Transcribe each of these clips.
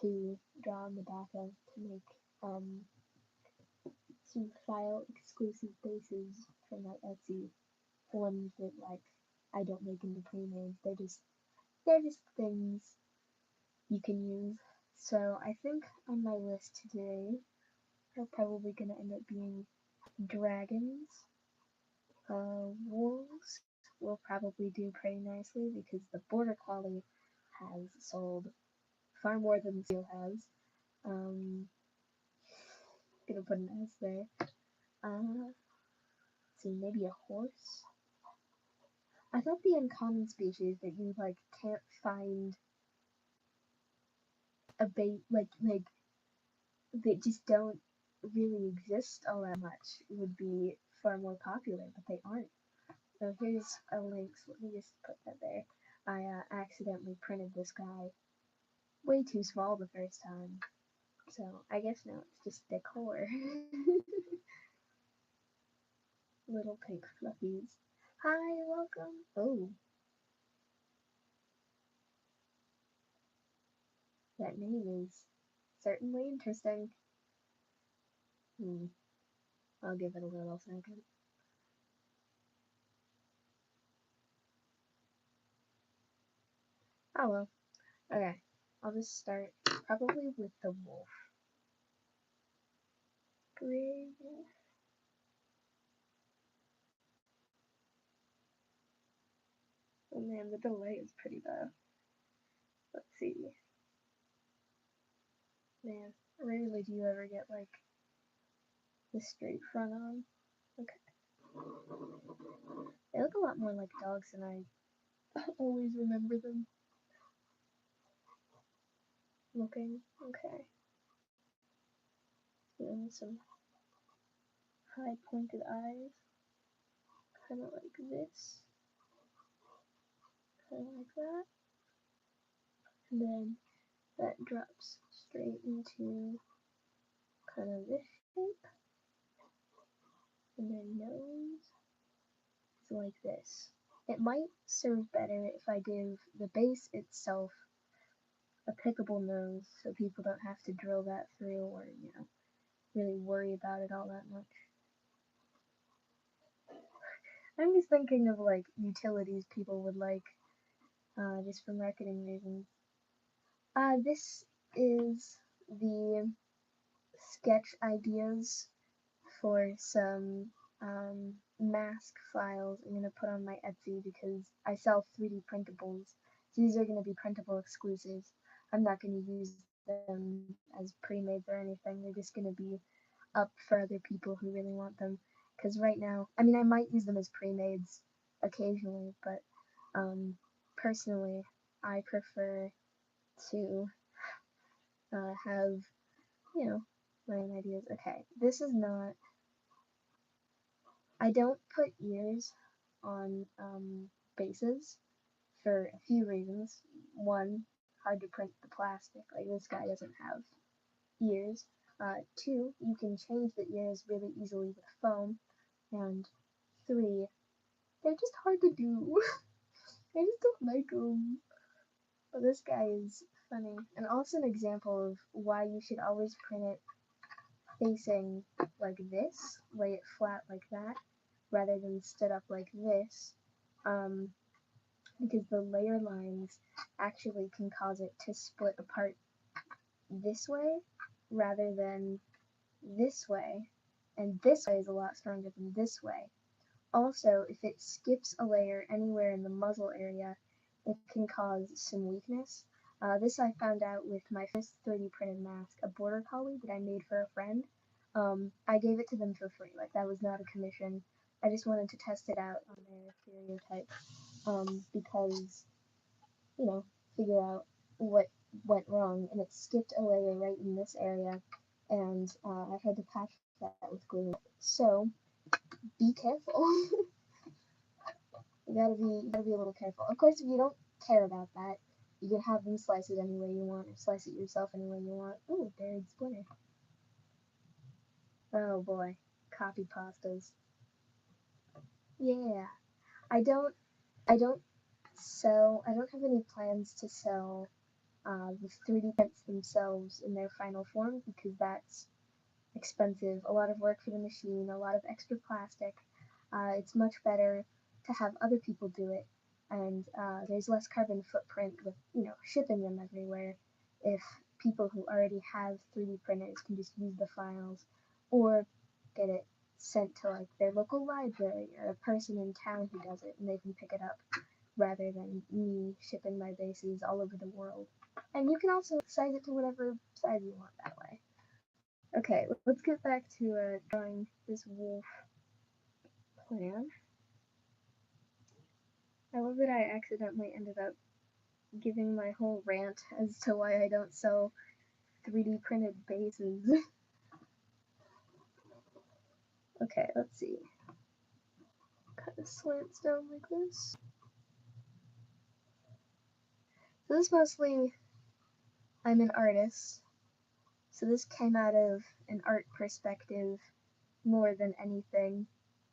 to draw on the back of to make some file exclusive bases for my Etsy. Ones that like I don't make into pre-made. They're just things you can use. So I think on my list today are probably gonna end up being dragons. Wolves will probably do pretty nicely because the border collie has sold far more than the seal has. Gonna put an S there. Let's see, maybe a horse. I thought the uncommon species that you like can't find a bait like that just don't really exist all that much would be far more popular, but they aren't. So here's a link, so let me just put that there. I accidentally printed this guy way too small the first time, so I guess now it's just decor. Little pink fluffies. Hi, welcome. Oh, that name is certainly interesting. I'll give it a little second. Oh well. Okay. I'll just start probably with the wolf. Gray wolf. Oh man, the delay is pretty bad. Let's see. Man, rarely do you ever get like the straight front on. Okay. They look a lot more like dogs than I always remember them looking. Okay. And some high pointed eyes. Kinda like this. Kinda like that. And then that drops straight into kind of this shape. And then nose is like this. It might serve better if I give the base itself a pickable nose so people don't have to drill that through or, really worry about it all that much. I'm just thinking of like utilities people would like, just for marketing reasons. This is the sketch ideas for some mask files I'm going to put on my Etsy because I sell 3D printables. So these are going to be printable exclusives. I'm not going to use them as pre-mades or anything. They're just going to be up for other people who really want them. Because right now, I mean, I might use them as pre-mades occasionally, but personally, I prefer to have, my own ideas. Okay, this is not. I don't put ears on bases for a few reasons. One, hard to print the plastic. Like this guy doesn't have ears. Two, you can change the ears really easily with foam. And three, they're just hard to do. I just don't like them. But this guy is funny. And also an example of why you should always print it facing like this, lay it flat like that, rather than stood up like this, because the layer lines actually can cause it to split apart this way rather than this way, and this way is a lot stronger than this way. Also, if it skips a layer anywhere in the muzzle area, it can cause some weakness. This I found out with my first 3D printed mask, a border collie that I made for a friend. I gave it to them for free, like that was not a commission. I just wanted to test it out on their stereotype, because, figure out what went wrong, and it skipped a layer right in this area, and I had to patch that with glue. So, be careful. You gotta be a little careful. Of course, if you don't care about that, you can have them slice it any way you want, or slice it yourself any way you want. Ooh, buried splinter. Oh boy, copy pastas. Yeah, I don't, I don't I don't have any plans to sell the 3D prints themselves in their final form, because that's expensive, a lot of work for the machine, a lot of extra plastic. It's much better to have other people do it, and there's less carbon footprint with, shipping them everywhere if people who already have 3D printers can just use the files or get it sent to like their local library or a person in town who does it and they can pick it up, rather than me shipping my bases all over the world. And you can also size it to whatever size you want that way. Okay, let's get back to drawing this wolf plan. I love that I accidentally ended up giving my whole rant as to why I don't sell 3D printed bases. Okay, let's see. Kind of slants down like this. So this mostly, I'm an artist, so this came out of an art perspective more than anything.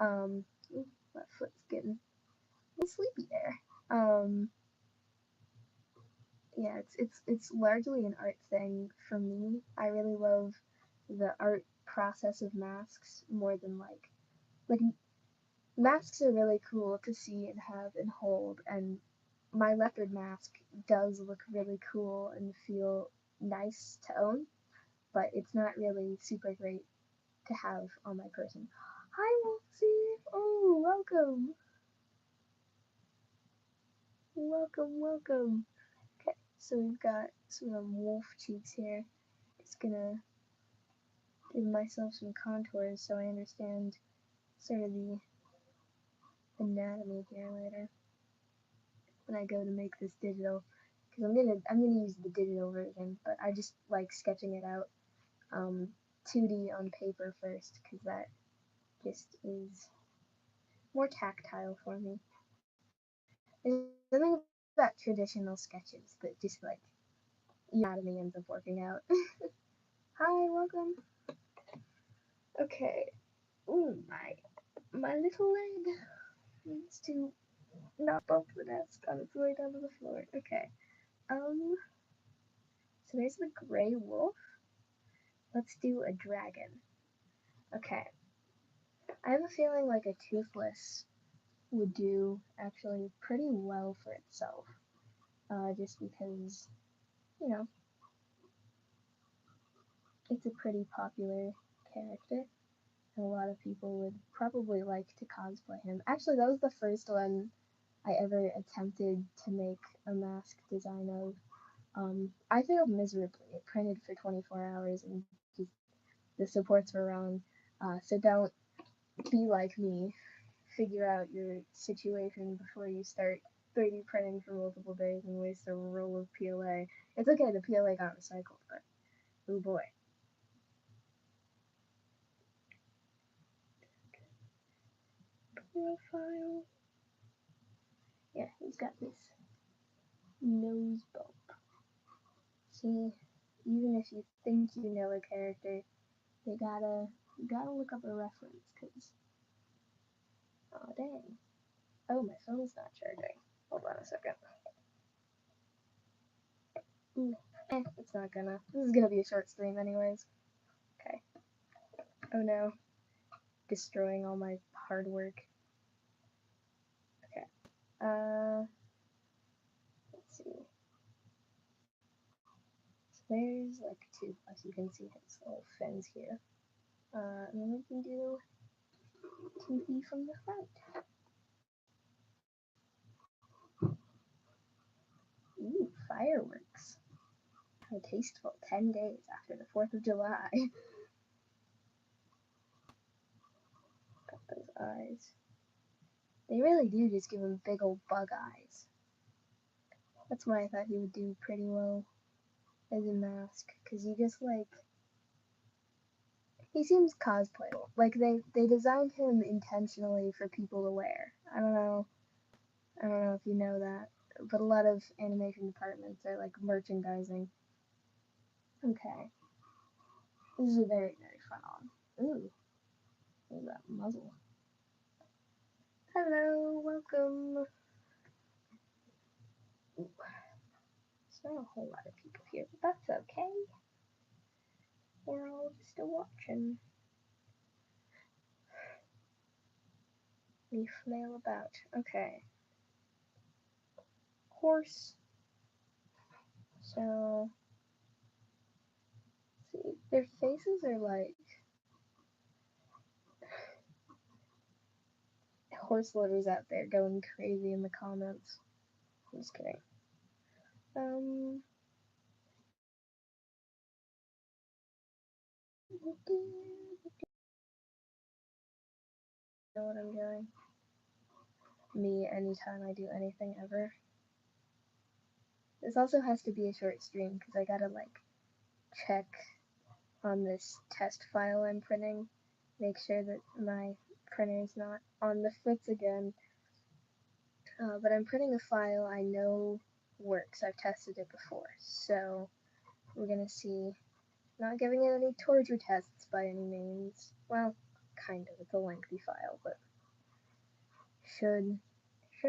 Ooh, my foot's getting a little sleepy there. Yeah, it's largely an art thing for me. I really love the art process of masks more than like masks are really cool to see and have and hold, and my leopard mask does look really cool and feel nice to own, but it's not really super great to have on my person. Hi, Wolfie! Oh, welcome! Welcome! Okay, so we've got some wolf cheeks here. Just gonna give myself some contours so I understand sort of the anatomy here later when I go to make this digital, because I'm gonna use the digital version, but I just like sketching it out 2D on paper first, because that just is more tactile for me. There's something about traditional sketches that just like anatomy ends up working out. Hi, welcome. Okay. Ooh, my little leg needs to not bump the desk on its way down to the floor. Okay. So there's the gray wolf. Let's do a dragon. Okay. I have a feeling like a toothless would do actually pretty well for itself. Just because, you know, it's a pretty popular character, and a lot of people would probably like to cosplay him. Actually, that was the first one I ever attempted to make a mask design of. I failed miserably. It printed for 24 hours and just, the supports were wrong. So don't be like me. Figure out your situation before you start 3D printing for multiple days and waste a roll of PLA. It's okay, the PLA got recycled, but oh boy. Profile. Yeah, he's got this nose bump. See, even if you think you know a character, you gotta look up a reference, cause oh dang. Oh, my phone's not charging. Hold on a second. Ooh, it's not gonna. This is gonna be a short stream anyways. Okay. Oh no. Destroying all my hard work. Okay. Let's see. So there's like two, as you can see his little fins here. And then we can do Toothy from the front. Ooh, fireworks. How tasteful. 10 days after the 4th of July. Got those eyes. They really do just give him big old bug eyes. That's why I thought he would do pretty well as a mask, because you just like, he seems cosplayable. Like they designed him intentionally for people to wear. I don't know if you know that, but a lot of animation departments are like merchandising. Okay. This is a very, very fun on. Ooh. Look at that muzzle. Hello, welcome. Ooh. There's not a whole lot of people here. you, but that's okay. We're all just watching me flail about. Okay. Horse. So, let's see, their faces are like horse lovers out there going crazy in the comments. I'm just kidding. Know what I'm doing? Me, anytime I do anything ever. This also has to be a short stream because I gotta like check on this test file I'm printing, make sure that my printer is not on the fritz again. But I'm printing a file I know works. I've tested it before, so we're gonna see. Not giving it any torture tests by any means. Well, kind of. It's a lengthy file, but should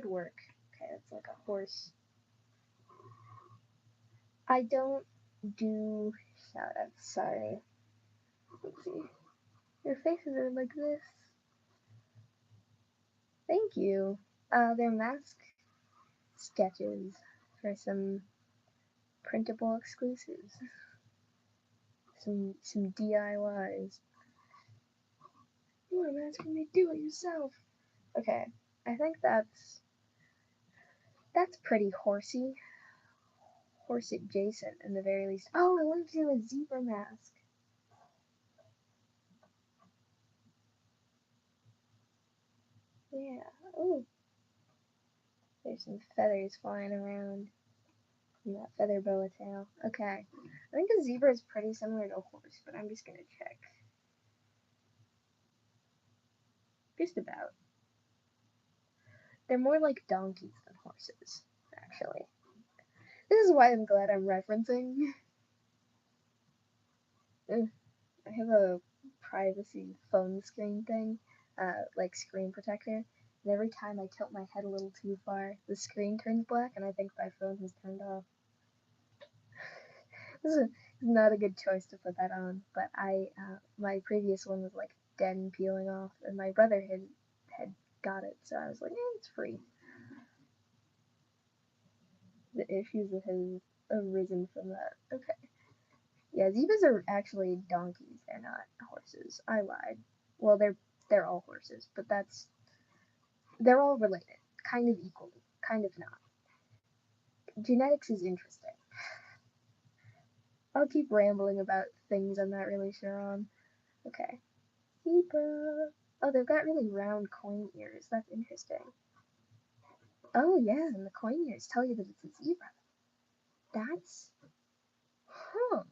work. Okay, it's like a horse. I don't do shoutouts. Sorry. Let's see. Your faces are like this. Thank you. They're mask sketches for some printable exclusives. Some DIYs. You are asking me to do it yourself. Okay, I think that's pretty horsey. Horse adjacent in the very least. Oh, I want to do a zebra mask. Yeah. Ooh. There's some feathers flying around. And that feather boa tail. Okay. I think a zebra is pretty similar to a horse, but I'm just gonna check. Just about. They're more like donkeys than horses, actually. This is why I'm glad I'm referencing. I have a privacy phone screen thing, like screen protector, and every time I tilt my head a little too far, the screen turns black, and I think my phone has turned off. This is not a good choice to put that on, but my previous one was like dead and peeling off, and my brother had got it, so I was like, it's free. The issues that have arisen from that. Okay. Yeah, zebras are actually donkeys. They're not horses. I lied. Well, they're all horses, but they're all related, kind of equally, kind of not. Genetics is interesting. I'll keep rambling about things I'm not really sure on. Okay. Zebra. Oh, they've got really round coin ears. That's interesting. Oh, yeah, and the coin ears tell you that it's a zebra. That's... Huh.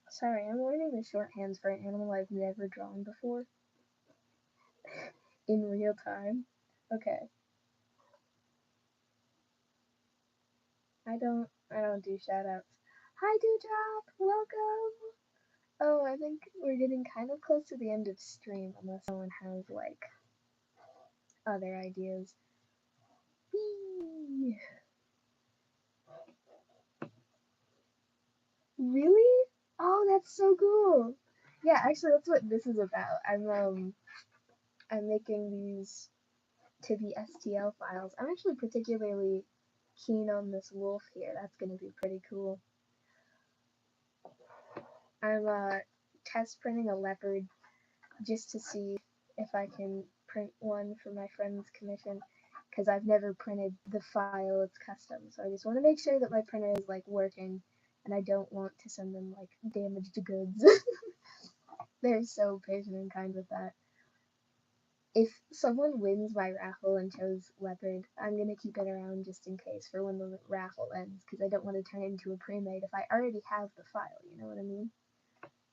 Sorry, I'm learning the shorthands for an animal I've never drawn before. In real time. Okay. I don't do shoutouts. Hi, Dewdrop! Welcome! Oh, I think we're getting kind of close to the end of stream, unless someone has, like, other ideas. Whee! Really? Oh, that's so cool! Yeah, actually, that's what this is about. I'm making these to be STL files. I'm actually particularly keen on this wolf here. That's gonna be pretty cool. I'm test printing a leopard just to see if I can print one for my friend's commission, because I've never printed the file. It's custom, so I just want to make sure that my printer is like working, and I don't want to send them like damaged goods. They're so patient and kind with that. If someone wins my raffle and chose leopard, I'm gonna keep it around just in case for when the raffle ends, because I don't want to turn it into a pre-made if I already have the file, you know what I mean?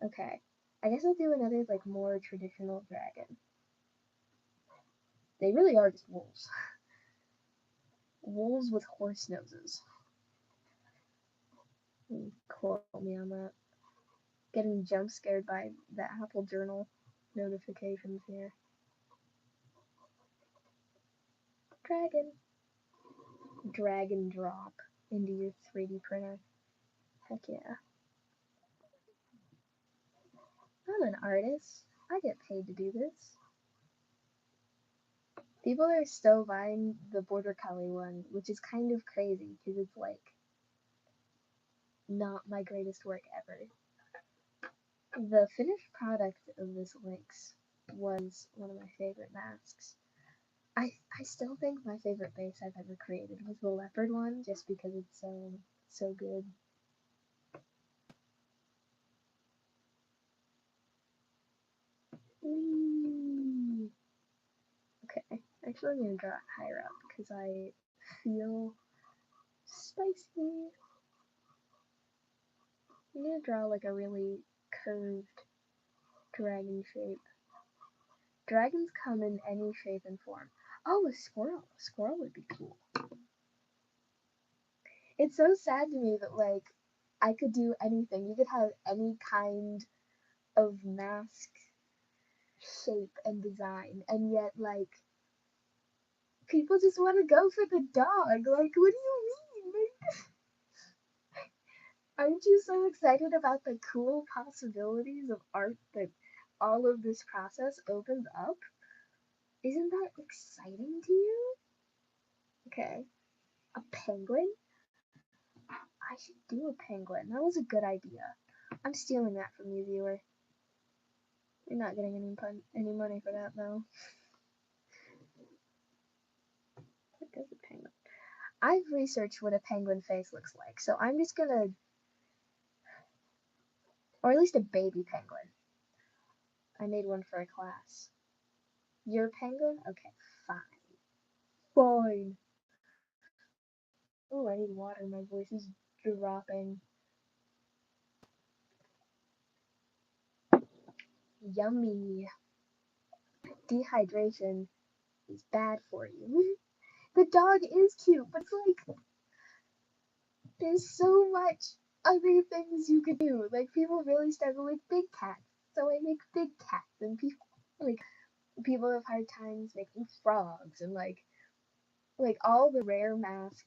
Okay, I guess I'll do another like more traditional dragon. They really are just wolves. Wolves with horse noses. Quote me on that. Getting jump scared by the Apple Journal notifications here. Dragon. Drag and drop into your 3D printer. Heck yeah. I'm an artist. I get paid to do this. People are still buying the border collie one, which is kind of crazy because it's like not my greatest work ever. The finished product of this Lynx was one of my favorite masks. I still think my favorite base I've ever created was the leopard one, just because it's so good. Whee! Okay, actually I'm gonna draw it higher up because I feel spicy. I'm gonna draw like a really curved dragon shape. Dragons come in any shape and form. Oh, a squirrel. A squirrel would be cool. It's so sad to me that like I could do anything. You could have any kind of mask shape and design, and yet like people just want to go for the dog. Like, what do you mean? Like, aren't you so excited about the cool possibilities of art that all of this process opens up? Isn't that exciting to you? Okay, a penguin? I should do a penguin. That was a good idea. I'm stealing that from you, viewer. You're not getting any money for that, though. What does a penguin? I've researched what a penguin face looks like, so I'm just gonna, or at least a baby penguin. I made one for a class. You're a penguin? Okay, fine. Fine. Oh, I need water. My voice is dropping. Yummy. Dehydration is bad for you. The dog is cute, but it's like there's so much other things you could do. Like people really struggle with big cats, so I make big cats, and people have hard times making frogs, and like all the rare mask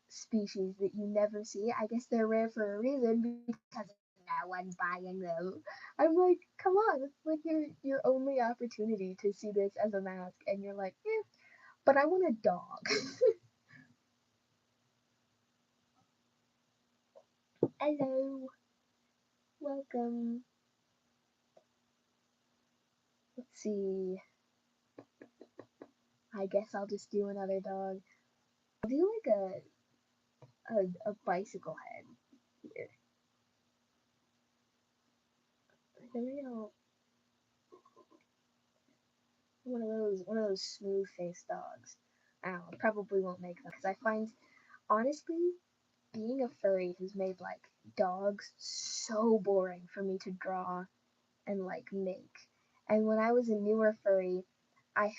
species that you never see. I guess they're rare for a reason because no one's buying them. I'm like, come on, it's like your only opportunity to see this as a mask, and you're like, but I want a dog. Hello, welcome. Let's see. I guess I'll just do another dog. I'll do like a bicycle head here. There we go. One of those smooth faced dogs. I don't know, probably won't make them because I find honestly being a furry has made like dogs so boring for me to draw and like make. And when I was a newer furry, I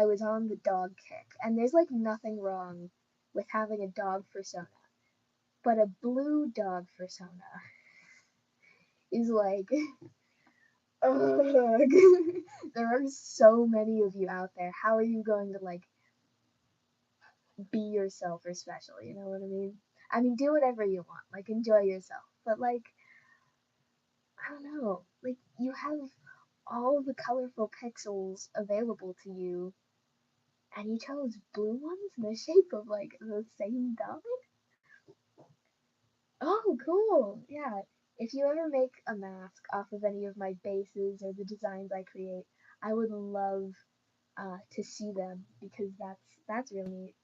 was on the dog kick, and there's like nothing wrong with having a dog persona, but a blue dog persona is like, ugh. There are so many of you out there. How are you going to like be yourself or special? You know what I mean? I mean, do whatever you want, like enjoy yourself, but like, I don't know, like you have all the colorful pixels available to you, and you chose blue ones in the shape of like the same dog. Oh, cool. Yeah. If you ever make a mask off of any of my bases or the designs I create, I would love to see them because that's really neat.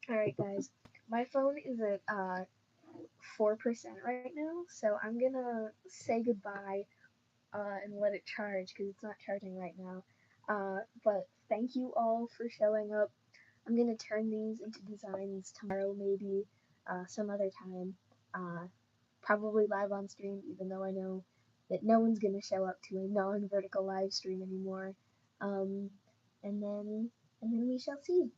All right, guys. My phone is at 4% right now, so I'm gonna say goodbye and let it charge because it's not charging right now. But thank you all for showing up. I'm gonna turn these into designs tomorrow, maybe some other time. Probably live on stream, even though I know that no one's gonna show up to a non-vertical live stream anymore. Um, and then we shall see.